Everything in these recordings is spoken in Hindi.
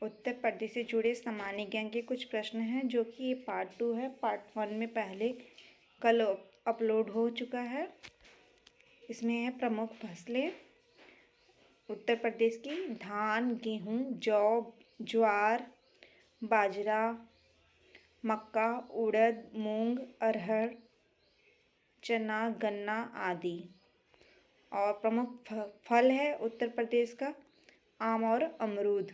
उत्तर प्रदेश से जुड़े सामान्य ज्ञान के कुछ प्रश्न हैं जो कि ये पार्ट 2 है। पार्ट 1 में पहले कल अपलोड हो चुका है। इसमें है प्रमुख फसलें उत्तर प्रदेश की। धान, गेहूं, जौ, ज्वार, बाजरा, मक्का, उड़द, मूंग, अरहर, चना, गन्ना आदि। और प्रमुख फल है उत्तर प्रदेश का आम और अमरूद।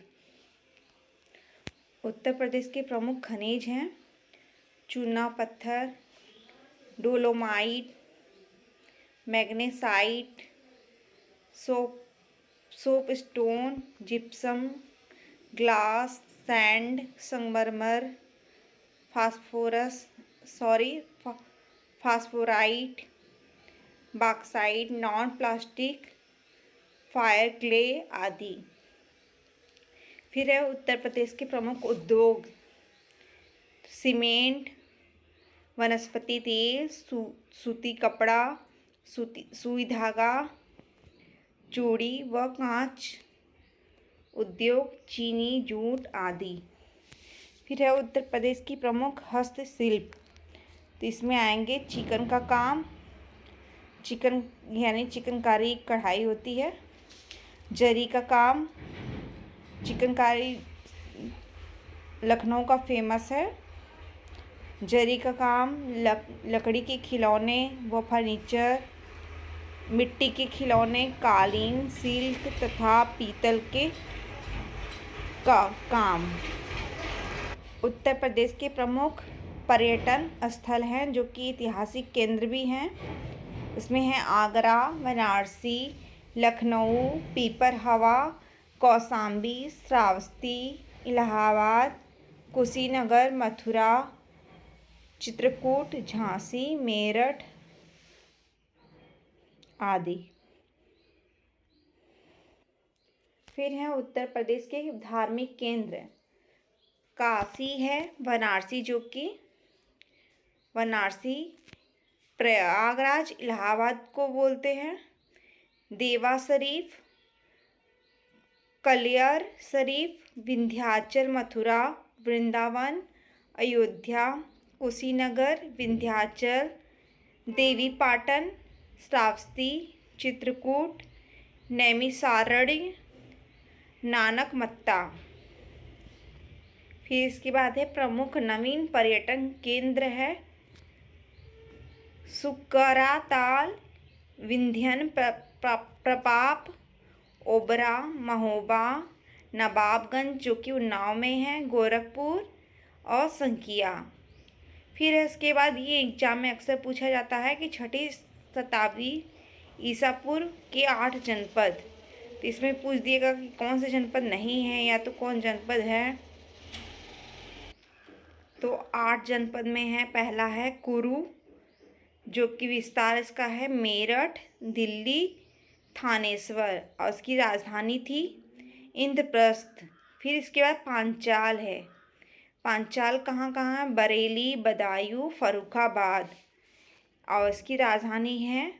उत्तर प्रदेश के प्रमुख खनिज हैं चूना पत्थर, dolomite, magnesite, soapstone, gypsum, glass, sand, संगमरमर, phosphorite, bauxite, non plastic, fire clay आदि। फिर है उत्तर प्रदेश के प्रमुख उद्योग सीमेंट, वनस्पति तेल, सूती कपड़ा, सुई धागा, चूड़ी व कांच उद्योग, चीनी, जूट आदि। फिर है उत्तर प्रदेश की प्रमुख हस्तशिल्प, तो इसमें आएंगे चिकन का काम, चिकन यानी चिकनकारी कढ़ाई होती है, जरी का काम, चिकनकारी लखनऊ का फेमस है, जरी का काम, लकड़ी के खिलौने व फर्नीचर, मिट्टी के खिलौने, कालीन, सिल्क तथा पीतल के काम। उत्तर प्रदेश के प्रमुख पर्यटन स्थल हैं जो कि ऐतिहासिक केंद्र भी हैं। इसमें है आगरा, वाराणसी, लखनऊ, पीपरहवा, कौशाम्बी, श्रावस्ती, इलाहाबाद, कुशीनगर, मथुरा, चित्रकूट, झांसी, मेरठ आदि। फिर है उत्तर प्रदेश के धार्मिक केंद्र, काशी है, वाराणसी जो कि वाराणसी प्रयागराज इलाहाबाद को बोलते हैं, देवा शरीफ, कलियर शरीफ, विंध्याचल, मथुरा, वृंदावन, अयोध्या, कुशीनगर, विंध्याचल, देवीपाटन, श्रावस्ती, चित्रकूट, नैमिषारण्य, नानकमत्ता। फिर इसके बाद है प्रमुख नवीन पर्यटन केंद्र है सुकराताल, विंध्यन प्रपात, ओबरा, महोबा, नवाबगंज जो कि उन्नाव में है, गोरखपुर और संकिया। फिर इसके बाद ये एग्जाम में अक्सर पूछा जाता है कि 6वीं शताब्दी ईसा पूर्व के 8 जनपद, तो इसमें पूछ दिएगा कि कौन से जनपद नहीं है या तो कौन जनपद है। तो 8 जनपद में है, पहला है कुरु जो कि विस्तार इसका है मेरठ, दिल्ली, थानेश्वर और उसकी राजधानी थी इंद्रप्रस्थ। फिर इसके बाद पांचाल है, पांचाल कहाँ कहाँ है, बरेली, बदायूं, फर्रुखाबाद और इसकी राजधानी है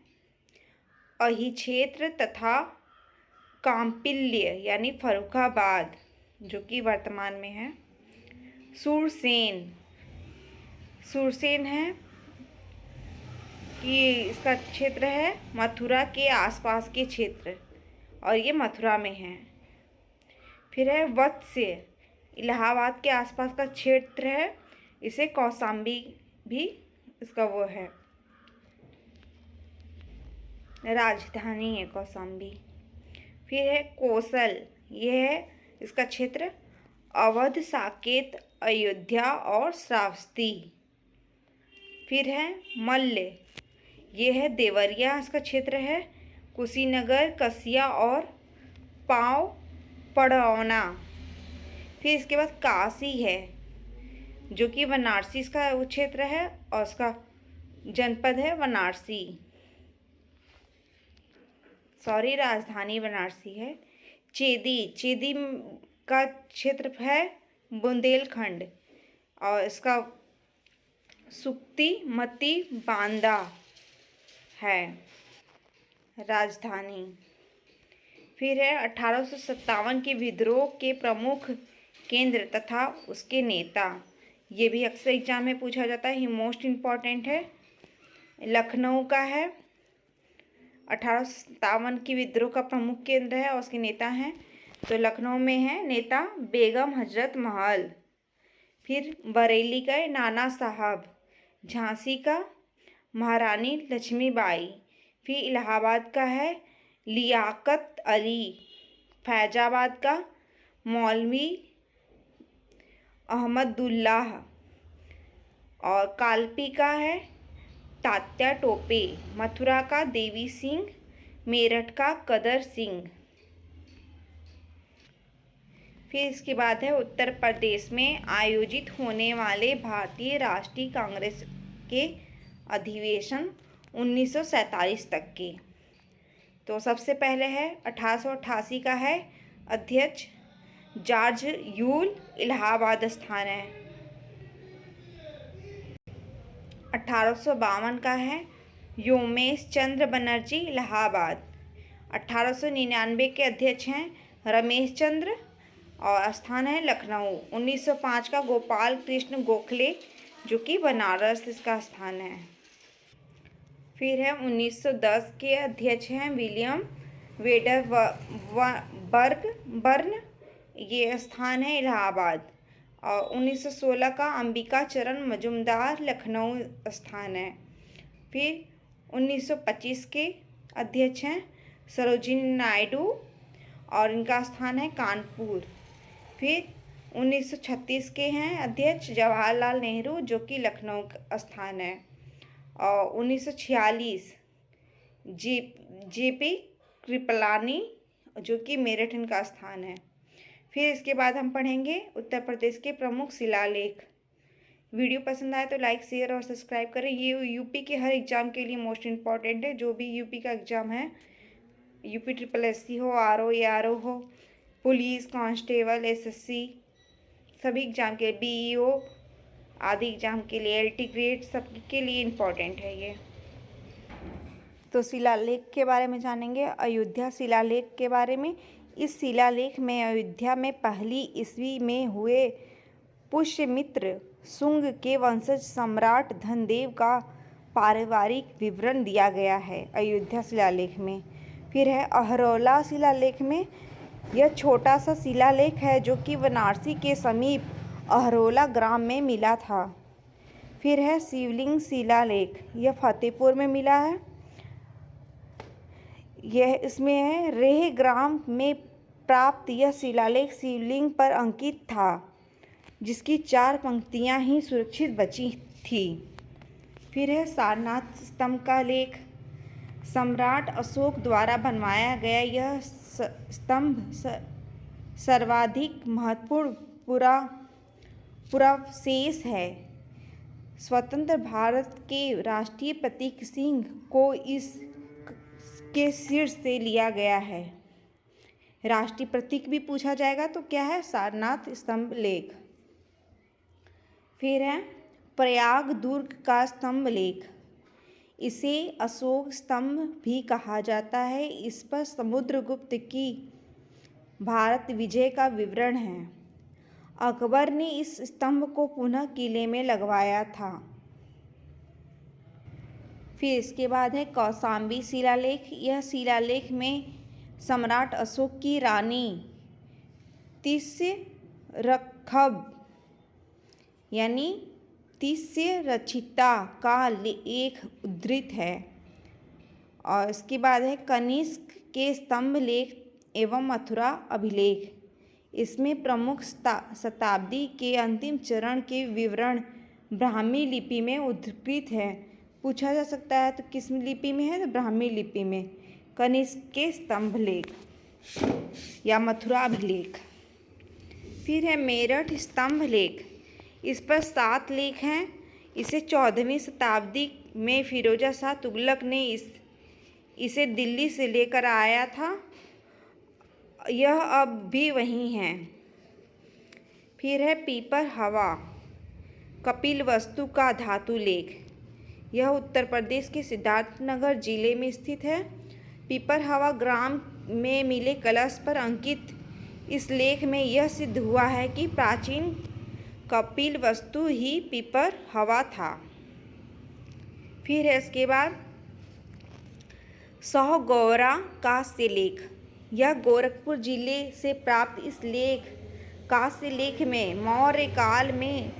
अही क्षेत्र तथा कांपिल्य यानी फर्रुखाबाद जो कि वर्तमान में है। सुरसेन है कि इसका क्षेत्र है मथुरा के आसपास के क्षेत्र और ये मथुरा में है। फिर है वत्स्य, इलाहाबाद के आसपास का क्षेत्र है, इसे कौशाम्बी भी इसका वो है, राजधानी है कौशाम्बी। फिर है कोसल, ये है इसका क्षेत्र अवध, साकेत, अयोध्या और श्रावस्ती। फिर है मल्ल, ये है देवरिया, इसका क्षेत्र है कुशीनगर, कसिया और पाव पड़ौना। फिर इसके बाद काशी है जो कि वाराणसी इसका वो क्षेत्र है और उसका जनपद है वाराणसी, राजधानी वाराणसी है। चेदी का क्षेत्र है बुंदेलखंड और इसका सुक्ति मती बांदा है राजधानी। फिर है 1857 के विद्रोह के प्रमुख केंद्र तथा उसके नेता, ये भी अक्सर एग्जाम में पूछा जाता है, ये मोस्ट इम्पॉर्टेंट है। लखनऊ का है, 1857 की विद्रोह का प्रमुख केंद्र है और उसके नेता हैं, तो लखनऊ में है नेता बेगम हजरत महल। फिर बरेली का है नाना साहब, झांसी का महारानी लक्ष्मीबाई, फिर इलाहाबाद का है लियाकत अली, फैजाबाद का मौलवी अहमदुल्लाह और कालपी का है तात्या टोपे, मथुरा का देवी सिंह, मेरठ का कदर सिंह। फिर इसके बाद है उत्तर प्रदेश में आयोजित होने वाले भारतीय राष्ट्रीय कांग्रेस के अधिवेशन 1947 तक के। तो सबसे पहले है 1888 का है अध्यक्ष जॉर्ज यूल, इलाहाबाद स्थान है। 1852 का है योमेश चंद्र बनर्जी, इलाहाबाद। 1899 के अध्यक्ष हैं रमेश चंद्र और स्थान है लखनऊ। 1905 का गोपाल कृष्ण गोखले, जो कि बनारस इसका स्थान है। फिर है 1910 के अध्यक्ष हैं विलियम वेडरबर्न, ये स्थान है इलाहाबाद। और 1916 का अंबिका चरण मजूमदार, लखनऊ स्थान है। फिर 1925 के अध्यक्ष हैं सरोजिनी नायडू और इनका स्थान है कानपुर। फिर 1936 के हैं अध्यक्ष जवाहरलाल नेहरू, जो कि लखनऊ का स्थान है। और 1946 जेपी कृपलानी, जो कि मेरठ इनका स्थान है। फिर इसके बाद हम पढ़ेंगे उत्तर प्रदेश के प्रमुख शिलालेख। वीडियो पसंद आए तो लाइक, शेयर और सब्सक्राइब करें। ये यूपी के हर एग्ज़ाम के लिए मोस्ट इम्पॉर्टेंट है। जो भी यूपी का एग्ज़ाम है, यूपी SSSC हो, RO ARO हो, पुलिस कांस्टेबल, SSC, सभी एग्ज़ाम के, BEO आदि एग्ज़ाम के लिए, LT ग्रेड, सबके लिए इम्पॉर्टेंट है ये। तो शिलालेख के बारे में जानेंगे। अयोध्या शिलालेख के बारे में। इस शिलालेख में अयोध्या में पहली ईस्वी में हुए पुष्यमित्र शुंग के वंशज सम्राट धनदेव का पारिवारिक विवरण दिया गया है अयोध्या शिलालेख में। फिर है अहरौला शिलालेख में। यह छोटा सा शिलालेख है जो कि वाराणसी के समीप अहरौला ग्राम में मिला था। फिर है शिवलिंग शिलालेख, यह फतेहपुर में मिला है। यह इसमें है रेह ग्राम में प्राप्त यह शिलालेख शिवलिंग पर अंकित था, जिसकी 4 पंक्तियां ही सुरक्षित बची थी। फिर है सारनाथ स्तंभ का लेख। सम्राट अशोक द्वारा बनवाया गया यह स्तंभ सर्वाधिक महत्वपूर्ण पुरावशेष है। स्वतंत्र भारत के राष्ट्रीय प्रतीक सिंह को इसके शीर्ष से लिया गया है। राष्ट्रीय प्रतीक भी पूछा जाएगा तो क्या है, सारनाथ स्तंभ लेख। फिर है प्रयाग दुर्ग का स्तंभ लेख। इसे अशोक स्तंभ भी कहा जाता है। इस पर समुद्रगुप्त की भारत विजय का विवरण है। अकबर ने इस स्तंभ को पुनः किले में लगवाया था। फिर इसके बाद है कौशाम्बी शिलालेख। यह शिलालेख में सम्राट अशोक की रानी तिस्यरखब यानी तिस्यरक्षिता का एक उद्धृत है। और इसके बाद है कनिष्क के स्तंभ लेख एवं मथुरा अभिलेख। इसमें प्रमुख शताब्दी के अंतिम चरण के विवरण ब्राह्मी लिपि में उद्धृत है। पूछा जा सकता है तो किस लिपि में है, तो ब्राह्मी लिपि में। कनिष्क के स्तंभ लेख या मथुरा अभिलेख। फिर है मेरठ स्तंभ लेख। इस पर 7 लेख हैं। इसे 14वीं शताब्दी में फिरोजा शाह तुगलक ने इसे दिल्ली से लेकर आया था। यह अब भी वहीं है। फिर है पीपर हवा कपिलवस्तु का धातु लेख। यह उत्तर प्रदेश के सिद्धार्थनगर जिले में स्थित है। पीपर हवा ग्राम में मिले कलश पर अंकित इस लेख में यह सिद्ध हुआ है कि प्राचीन कपिल वस्तु ही पीपर हवा था। फिर है इसके बाद सौगौरा का शिलालेख। यह गोरखपुर जिले से प्राप्त इस लेख का शिलालेख में मौर्य काल में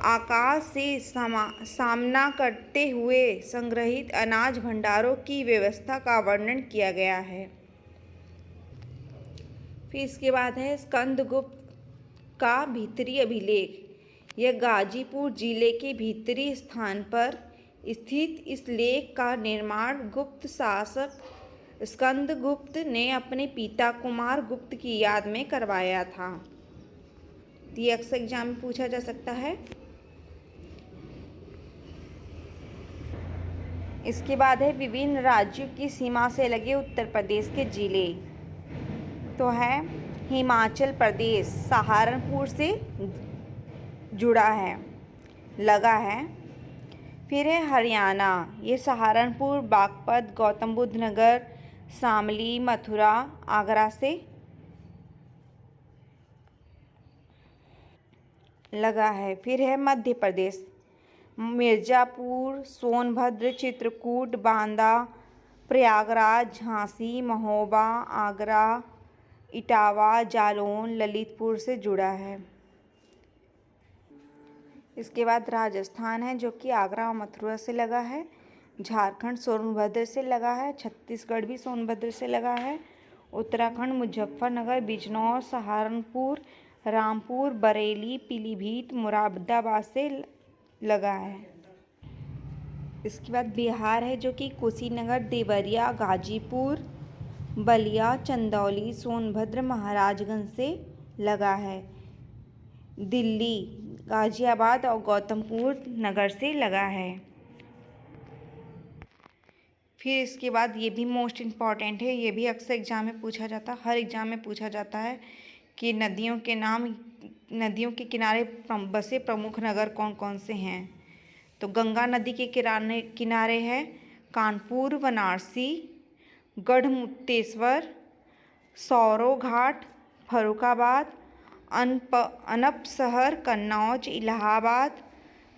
आकाश से सामना करते हुए संग्रहित अनाज भंडारों की व्यवस्था का वर्णन किया गया है। फिर इसके बाद है स्कंदगुप्त का भीतरी अभिलेख। यह गाजीपुर जिले के भीतरी स्थान पर स्थित इस लेख का निर्माण गुप्त शासक स्कंदगुप्त ने अपने पिता कुमार गुप्त की याद में करवाया था। ये अक्सर एग्जाम में पूछा जा सकता है। इसके बाद है विभिन्न राज्यों की सीमा से लगे उत्तर प्रदेश के जिले। तो है हिमाचल प्रदेश सहारनपुर से जुड़ा है, लगा है। फिर है हरियाणा, ये सहारनपुर, बागपत, गौतम बुद्ध नगर, शामली, मथुरा, आगरा से लगा है। फिर है मध्य प्रदेश, मिर्ज़ापुर, सोनभद्र, चित्रकूट, बांदा, प्रयागराज, झांसी, महोबा, आगरा, इटावा, जालौन, ललितपुर से जुड़ा है। इसके बाद राजस्थान है जो कि आगरा और मथुरा से लगा है। झारखंड सोनभद्र से लगा है। छत्तीसगढ़ भी सोनभद्र से लगा है। उत्तराखंड मुजफ्फरनगर, बिजनौर, सहारनपुर, रामपुर, बरेली, पीलीभीत, मुरादाबाद से लगा है। इसके बाद बिहार है जो कि कुशीनगर, देवरिया, गाजीपुर, बलिया, चंदौली, सोनभद्र, महाराजगंज से लगा है। दिल्ली, गाजियाबाद और गौतमपुर नगर से लगा है। फिर इसके बाद ये भी मोस्ट इम्पॉर्टेंट है, ये भी अक्सर एग्जाम में पूछा जाता है, हर एग्जाम में पूछा जाता है कि नदियों के नाम, नदियों के किनारे बसे प्रमुख नगर कौन कौन से हैं। तो गंगा नदी के किनारे है कानपुर, वाराणसी, गढ़मुक्तेश्वर, सौरो घाट, फर्रुखाबाद, अनपशहर, कन्नौज, इलाहाबाद,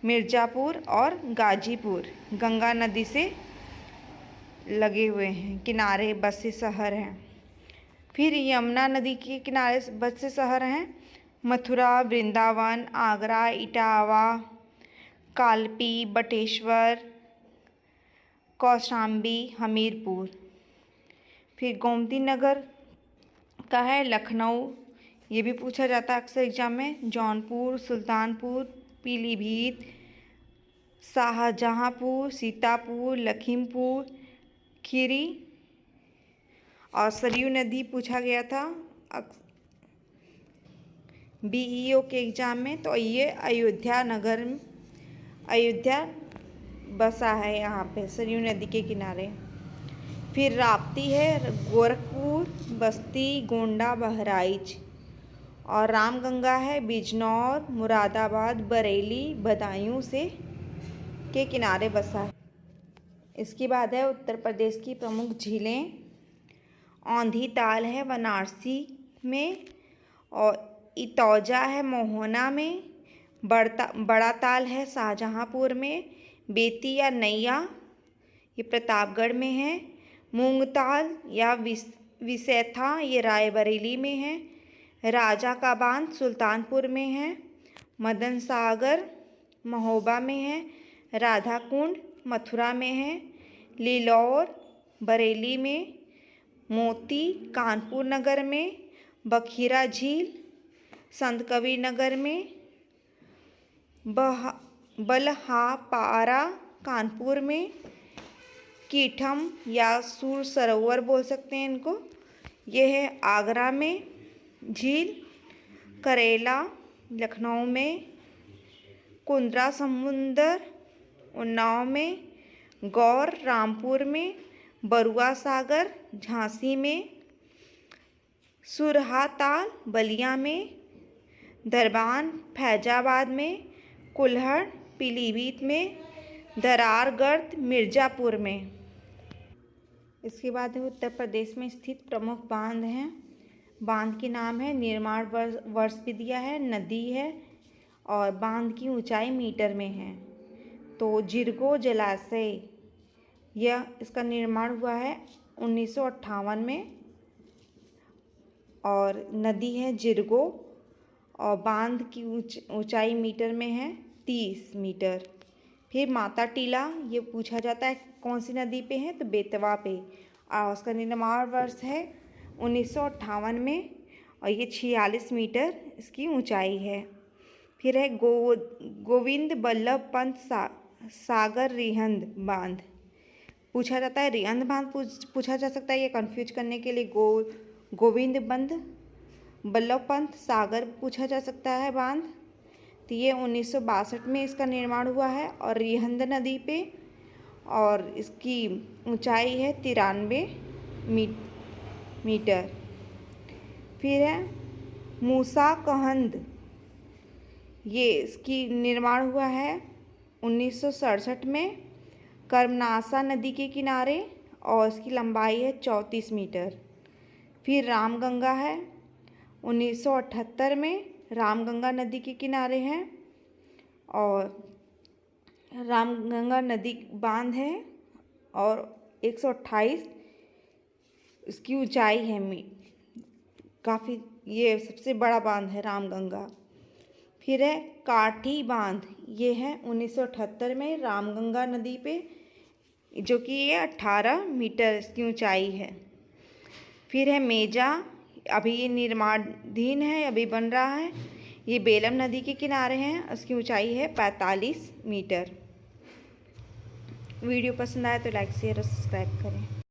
मिर्ज़ापुर और गाजीपुर गंगा नदी से लगे हुए हैं, किनारे बसे शहर हैं। फिर यमुना नदी के किनारे बसे शहर हैं मथुरा, वृंदावन, आगरा, इटावा, कालपी, बटेश्वर, कौशाम्बी, हमीरपुर। फिर गोमती नगर का है लखनऊ, ये भी पूछा जाता है अक्सर एग्जाम में। जौनपुर, सुल्तानपुर, पीलीभीत, शाहजहांपुर, सीतापुर, लखीमपुर खीरी और सरयू नदी पूछा गया था बीईओ के एग्जाम में। तो ये अयोध्या नगर, अयोध्या बसा है यहाँ पे सरयू नदी के किनारे। फिर राप्ती है गोरखपुर, बस्ती, गोंडा, बहराइच और रामगंगा है बिजनौर, मुरादाबाद, बरेली, बदायूं से के किनारे बसा है। इसके बाद है उत्तर प्रदेश की प्रमुख झीलें। औंधी ताल है वाराणसी में और इतौजा है मोहना में। बड़ा ताल है शाहजहांपुर में। बेती या नैया ये प्रतापगढ़ में है। मूंगताल या विसैथा ये रायबरेली में है। राजा का बांध सुल्तानपुर में है। मदन सागर महोबा में है। राधा कुंड मथुरा में है। लिलौर बरेली में। मोती कानपुर नगर में। बखीरा झील संत कबीर नगर में। बलहापारा कानपुर में। कीठम या सूर सरोवर बोल सकते हैं इनको, यह है आगरा में। झील करेला लखनऊ में। कुंद्रा समुंदर उन्नाव में। गौर रामपुर में। बरुआ सागर झांसी में। सुरहाताल बलिया में। दरबान फैजाबाद में। कुल्हड़ पीलीभीत में। दरारगढ़ मिर्ज़ापुर में। इसके बाद उत्तर प्रदेश में स्थित प्रमुख बांध हैं बांध के नाम है, निर्माण वर्ष भी दिया है, नदी है और बांध की ऊंचाई मीटर में है। तो जिरगो जलाशय, यह इसका निर्माण हुआ है 1958 में और नदी है जिरगो और बांध की ऊंचाई मीटर में है 30 मीटर। फिर माता टीला, ये पूछा जाता है कौन सी नदी पे है, तो बेतवा पे, और उसका निर्माण वर्ष है 1958 में और ये 46 मीटर इसकी ऊंचाई है। फिर है गोविंद बल्लभ पंत सागर रिहंद बांध, पूछा जाता है रिहंद बांध पूछा जा सकता है, ये कंफ्यूज करने के लिए गोविंद बल्लभ पंत सागर पूछा जा सकता है बांध। तो ये 1962 में इसका निर्माण हुआ है और रिहंद नदी पे, और इसकी ऊंचाई है 93 मीटर। फिर है मूसा कहंद, ये इसकी निर्माण हुआ है 1967 में कर्मनासा नदी के किनारे और इसकी लंबाई है 34 मीटर। फिर रामगंगा है 1978 में, रामगंगा नदी के किनारे है और रामगंगा नदी बांध है और 128 इसकी ऊंचाई है, काफ़ी, ये सबसे बड़ा बांध है रामगंगा। फिर है काठी बांध, ये है 1978 में रामगंगा नदी पे, जो कि ये 18 मीटर इसकी ऊंचाई है। फिर है मेजा, अभी ये निर्माणाधीन है, अभी बन रहा है, ये बेलम नदी के किनारे हैं, उसकी ऊंचाई है 45 मीटर। वीडियो पसंद आए तो लाइक शेयर और सब्सक्राइब करें।